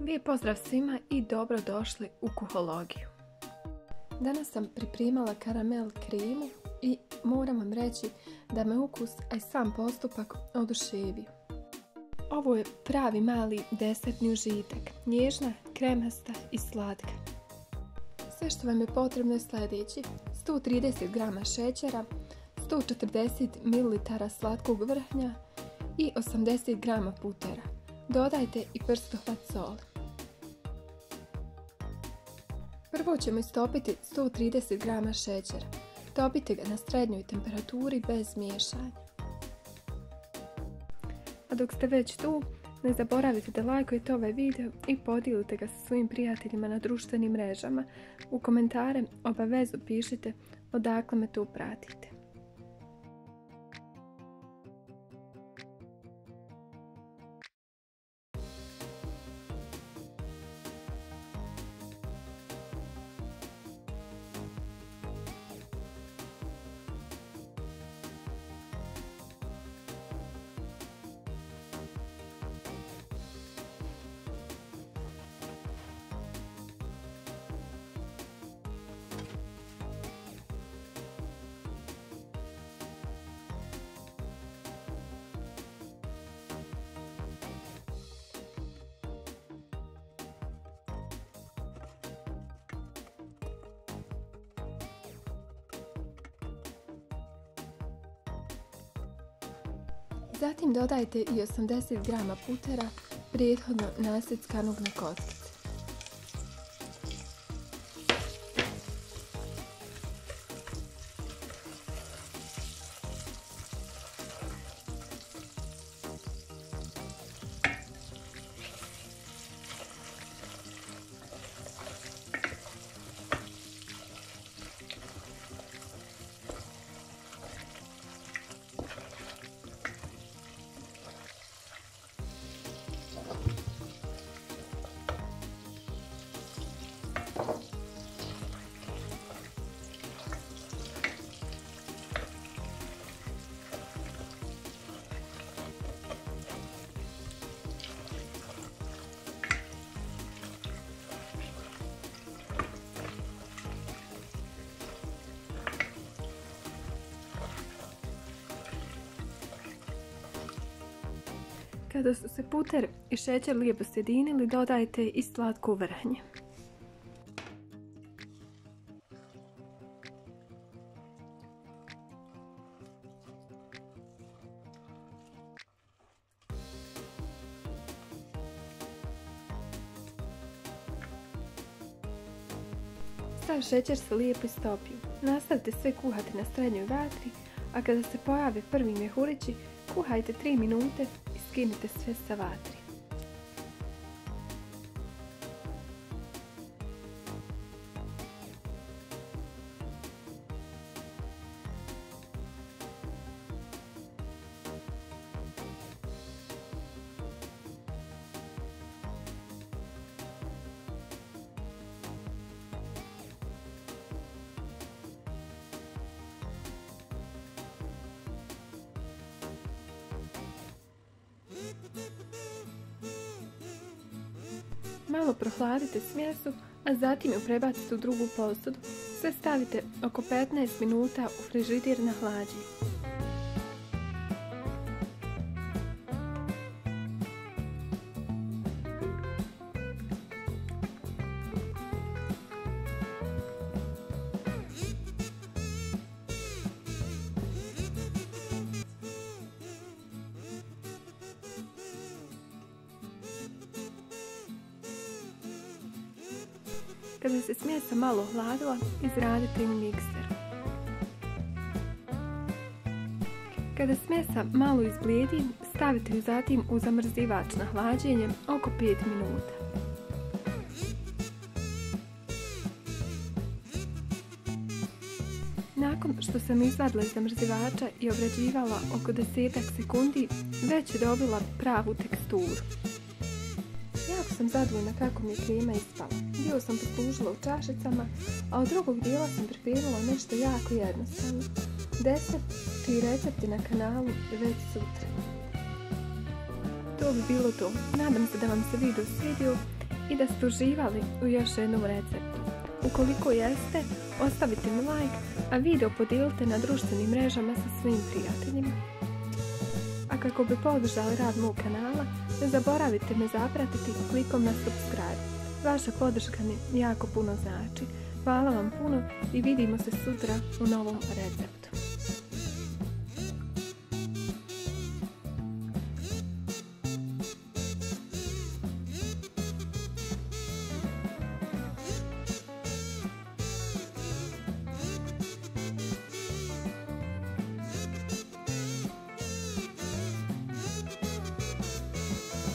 Lijep pozdrav svima i dobrodošli u kuhologiju. Danas sam pripremala karamel kremu i moram vam reći da me ukus, a i sam postupak oduševio. Ovo je pravi mali desertni užitak, nježna, kremasta i slatka. Sve što vam je potrebno je sljedeći: 130 g šećera, 140 ml slatkog vrhnja i 80 g putera. Dodajte i prstohvat soli. Prvo ćemo istopiti 130 g šećera. Topite ga na srednjoj temperaturi bez miješanja. A dok ste već tu, ne zaboravite da lajkujete ovaj video i podijelite ga sa svojim prijateljima na društvenim mrežama. U komentare obavezno pišite odakle me tu pratite. Zatim dodajte i 80 g putera prethodno naseckanog na kockice. Kada su se puter i šećer lijepo sjedinili, dodajte i slatko vrhnje. Sav šećer se lijepo istopio. Nastavite sve kuhati na srednjoj vatri, a kada se pojave prvi mjehurići, kuhajte 3 minute i skinite sve sa vatri. Malo prohladite smjesu, a zatim ju prebacite u drugu posudu. Sve stavite oko 15 minuta u frižider na hlađenje. Kada se smjesa malo ohladila, izradite ju mikser. Kada smjesa malo izblijedi, stavite ju zatim u zamrzivač na hlađenje oko 5 minuta. Nakon što sam izvadila iz zamrzivača i obrađivala oko 10 sekundi, već je dobila pravu teksturu. Jako sam zadovoljna kako mi je krema ispala. Dio sam poslužila u čašicama, a od drugog dijela sam pripremila nešto jako jednostavno. Desert i recepti na kanalu već sutra. to bi bilo to. Nadam se da vam se video svidio i da ste uživali u još jednom receptu. Ukoliko jeste, ostavite mi like, a video podijelite na društvenim mrežama sa svim prijateljima. A kako bi podržali rad mog kanala, ne zaboravite me zapratiti klikom na subscribe. Vaša podrška mi jako puno znači. Hvala vam puno i vidimo se sutra u novom receptu.